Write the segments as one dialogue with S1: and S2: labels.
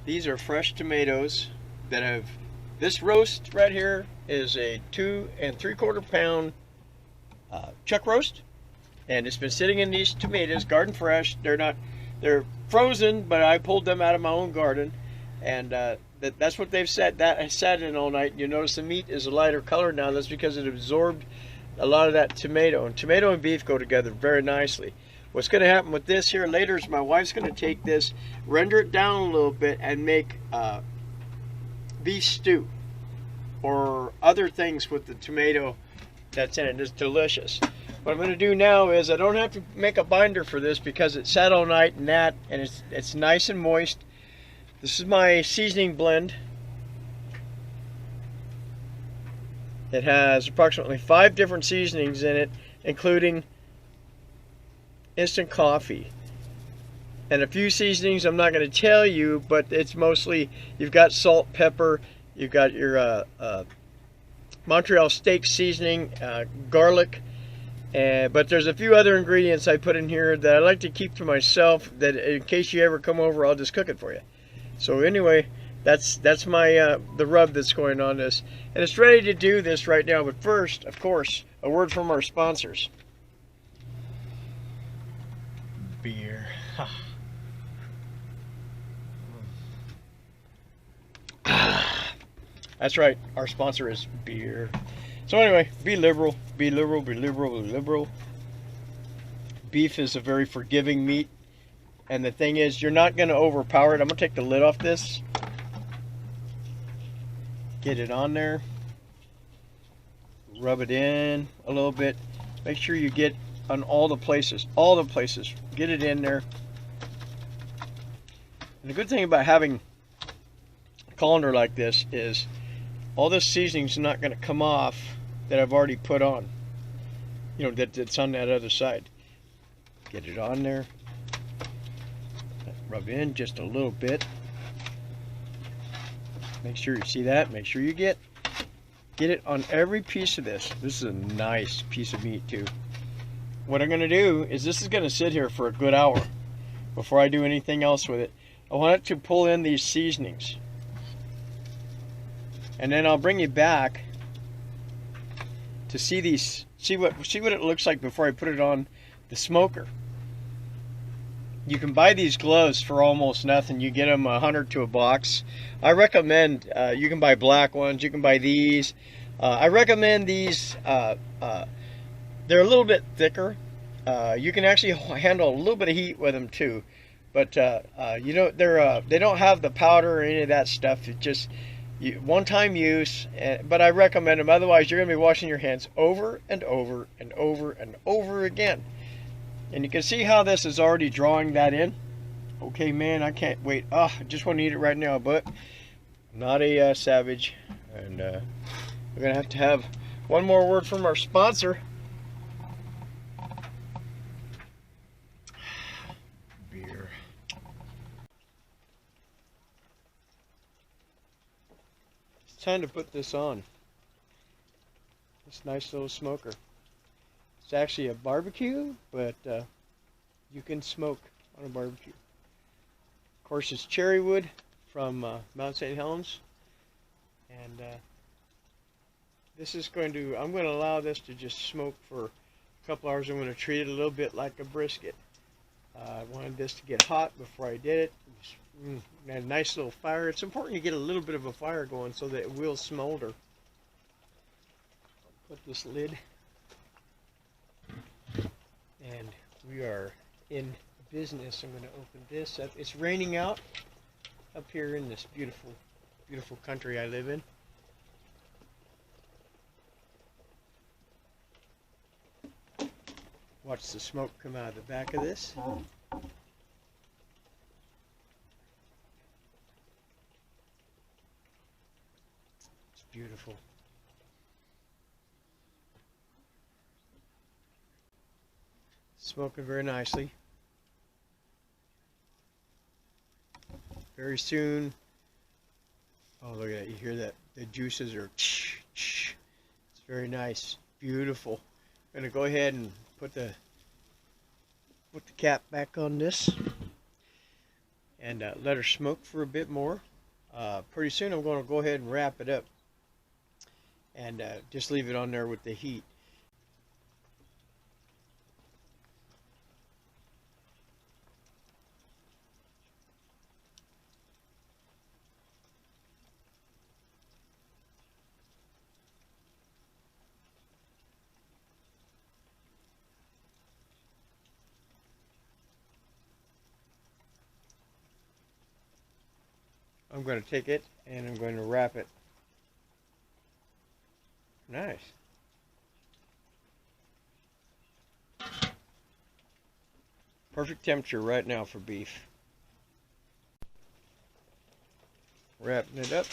S1: These are fresh tomatoes that have, this roast right here is a 2 3/4 pound chuck roast, and it's been sitting in these tomatoes, garden fresh. They're frozen, but I pulled them out of my own garden, and that's what they've sat. That has sat in all night. You notice the meat is a lighter color now. That's because it absorbed a lot of that tomato, and tomato and beef go together very nicely. What's going to happen with this here later is my wife's going to take this, render it down a little bit, and make beef stew or other things with the tomato that's in it. It's delicious. What I'm going to do now is I don't have to make a binder for this because it sat all night and it's nice and moist. This is my seasoning blend. It has approximately 5 different seasonings in it, including instant coffee and a few seasonings I'm not going to tell you, but it's mostly, you've got salt, pepper, you've got your Montreal steak seasoning, garlic, but there's a few other ingredients I put in here that I like to keep to myself, that in case you ever come over, I'll just cook it for you. So anyway, that's my the rub that's going on this, and it's ready to do this right now. But first, of course, a word from our sponsors. Beer. That's right, our sponsor is beer. So anyway, be liberal, be liberal, be liberal, be liberal. Beef is a very forgiving meat, and the thing is, you're not going to overpower it. I'm going to take the lid off this, get it on there, rub it in a little bit. Make sure you get on all the places, get it in there. And the good thing about having a colander like this is all this seasoning's not going to come off that I've already put on, you know, that's on that other side. Get it on there, rub in just a little bit. Make sure you see that. Make sure you get it on every piece of this. This is a nice piece of meat too. What I'm going to do is, this is going to sit here for a good hour before I do anything else with it. I want it to pull in these seasonings, and then I'll bring you back to see these, see what it looks like before I put it on the smoker. You can buy these gloves for almost nothing. You get them $100 to a box. I recommend, you can buy black ones, you can buy these. I recommend these. They're a little bit thicker. You can actually handle a little bit of heat with them too. But you know, they don't have the powder or any of that stuff. It just one-time use. But I recommend them. Otherwise, you're going to be washing your hands over and over and over and over again. And you can see how this is already drawing that in. Okay, man, I can't wait. I just want to eat it right now, but I'm not a savage. And we're going to have one more word from our sponsor. Beer. It's time to put this on. This nice little smoker. It's actually a barbecue, but you can smoke on a barbecue. Of course, it's cherry wood from Mount St. Helens, and this is I'm going to allow this to just smoke for a couple hours. I'm going to treat it a little bit like a brisket. I wanted this to get hot before I did it. Had a nice little fire. It's important you get a little bit of a fire going so that it will smolder. Put this lid. And we are in business. I'm going to open this up. It's raining out up here in this beautiful, beautiful country I live in. Watch the smoke come out of the back of this. It's beautiful. Smoking very nicely. Very soon. Oh, look at that. You hear that? The juices are it's very nice. Beautiful. I'm going to go ahead and put the cap back on this. and let her smoke for a bit more. Pretty soon I'm going to go ahead and wrap it up and just leave it on there with the heat. I'm going to take it and I'm going to wrap it. Nice. Perfect temperature right now for beef. Wrapping it up.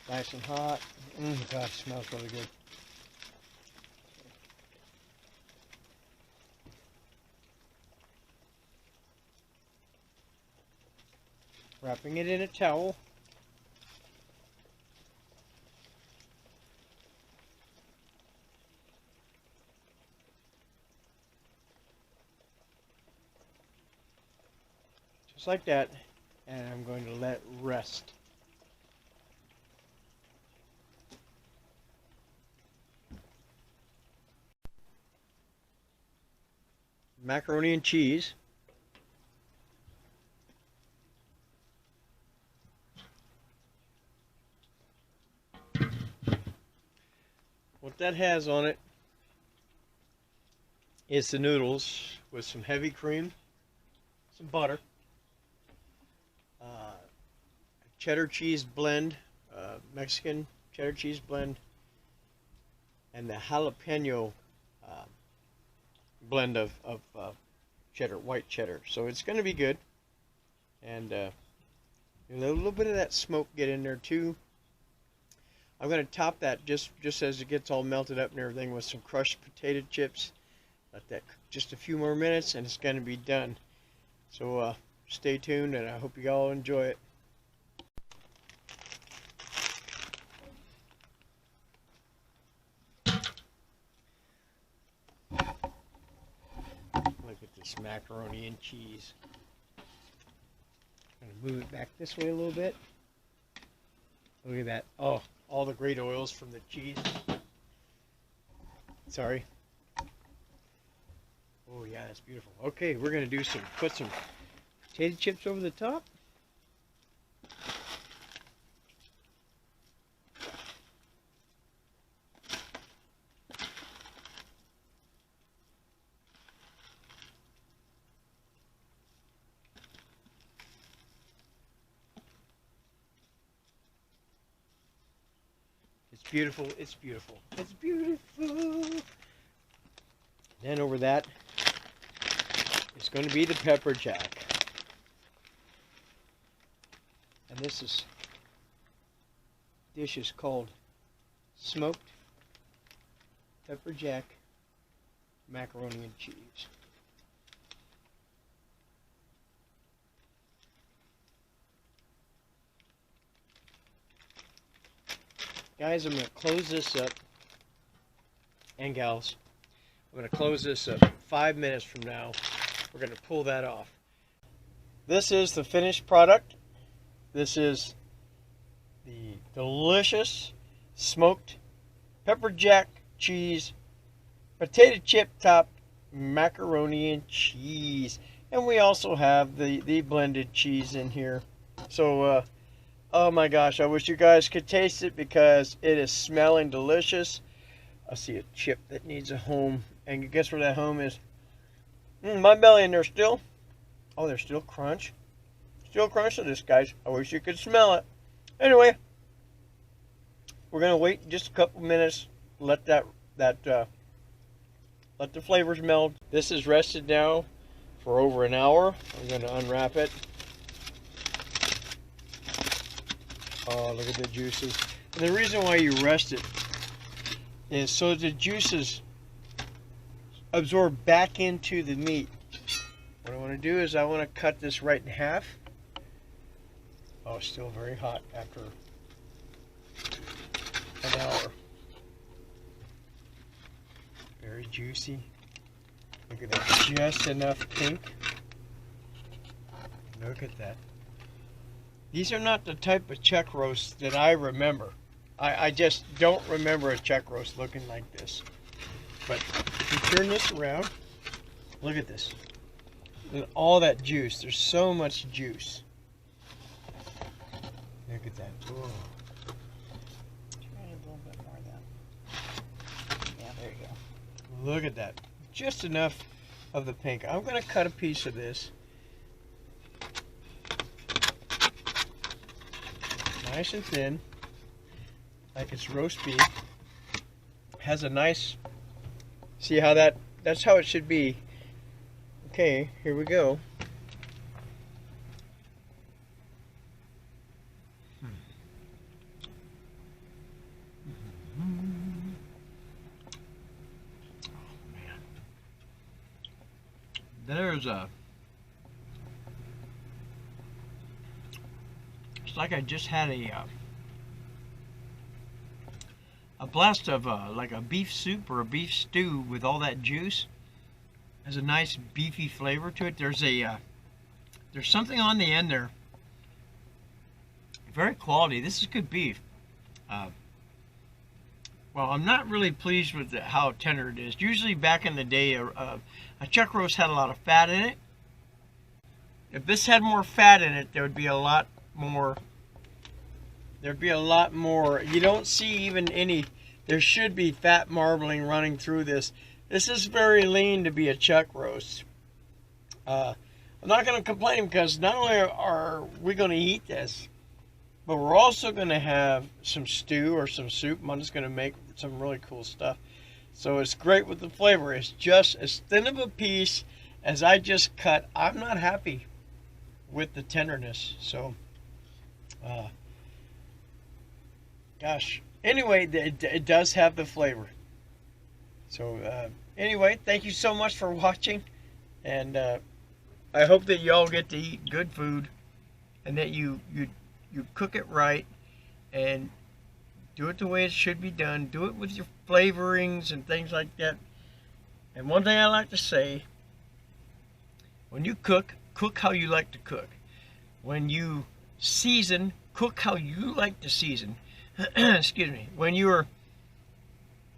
S1: Nice and hot. God, it smells really good. Wrapping it in a towel. Just like that. And I'm going to let it rest. Macaroni and cheese. What that has on it is the noodles with some heavy cream, some butter, cheddar cheese blend, Mexican cheddar cheese blend, and the jalapeno blend of cheddar, white cheddar. So it's going to be good. And a little bit of that smoke get in there too. I'm going to top that just as it gets all melted up and everything with some crushed potato chips. Let that cook just a few more minutes and it's going to be done. So stay tuned and I hope you all enjoy it. Look at this macaroni and cheese. I'm going to move it back this way a little bit. Look at that. Oh, all the great oils from the cheese. Sorry. Oh yeah, that's beautiful. Okay, we're going to do put some potato chips over the top. It's beautiful, it's beautiful, it's beautiful. Then over that is going to be the pepper jack. And this dish is called smoked pepper jack macaroni and cheese. Guys, I'm going to close this up, and gals, I'm going to close this up 5 minutes from now. We're going to pull that off. This is the finished product. This is the delicious smoked pepper jack cheese, potato chip top macaroni and cheese. And we also have the blended cheese in here. So, oh my gosh, I wish you guys could taste it because it is smelling delicious. I see a chip that needs a home. And guess where that home is? My belly, and there's still, oh, there's still crunch. Still crunch to this, guys. I wish you could smell it. Anyway, we're going to wait just a couple minutes. Let let the flavors meld. This is rested now for over an hour. I'm going to unwrap it. Oh, look at the juices. And the reason why you rest it is so the juices absorb back into the meat. What I want to do is I want to cut this right in half. Oh, still very hot after an hour. Very juicy. Look at that, just enough pink. Look at that. These are not the type of chuck roasts that I remember. I just don't remember a chuck roast looking like this. But if you turn this around, look at this. And all that juice. There's so much juice. Look at that. Oh.
S2: Try a little bit more of that. Yeah, there you go.
S1: Look at that. Just enough of the pink. I'm going to cut a piece of this. Nice and thin. Like it's roast beef. Has a nice... See how that's how it should be. Okay, here we go. There's it's like I just had a blast of like a beef soup or a beef stew with all that juice. Has a nice beefy flavor to it. There's something on the end there. Very quality. This is good beef. Well, I'm not really pleased with how tender it is. Usually back in the day, a chuck roast had a lot of fat in it. If this had more fat in it, there would be a lot more. There'd be a lot more. You don't see even any. There should be fat marbling running through this. This is very lean to be a chuck roast. I'm not going to complain because not only are we going to eat this, but we're also going to have some stew or some soup. I'm just going to make some really cool stuff. So it's great with the flavor. It's just as thin of a piece as I just cut. I'm not happy with the tenderness. So, gosh. Anyway, it does have the flavor. So, anyway, thank you so much for watching. And I hope that you all get to eat good food and that you cook it right and do it the way it should be done. Do it with your flavorings and things like that. And one thing I like to say, when you cook, cook how you like to cook. When you season, cook how you like to season. Excuse me. When you're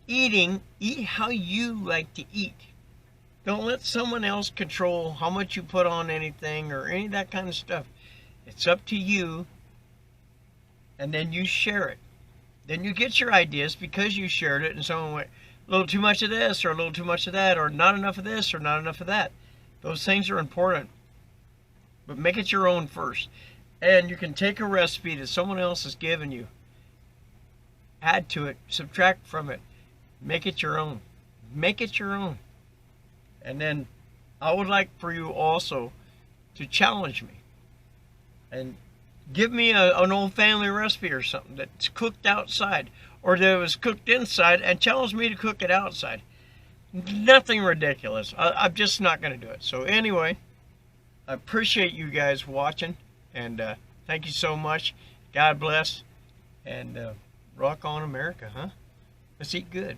S1: eating, eat how you like to eat. Don't let someone else control how much you put on anything or any of that kind of stuff. It's up to you. And then you share it. Then you get your ideas because you shared it and someone went, a little too much of this or a little too much of that or not enough of this or not enough of that. Those things are important. But make it your own first. And you can take a recipe that someone else has given you, add to it, subtract from it, make it your own. Make it your own. And then I would like for you also to challenge me and give me an old family recipe or something that's cooked outside or that was cooked inside and challenge me to cook it outside. Nothing ridiculous. I'm just not going to do it. So anyway, I appreciate you guys watching and thank you so much. God bless and rock on America, huh? Let's eat good.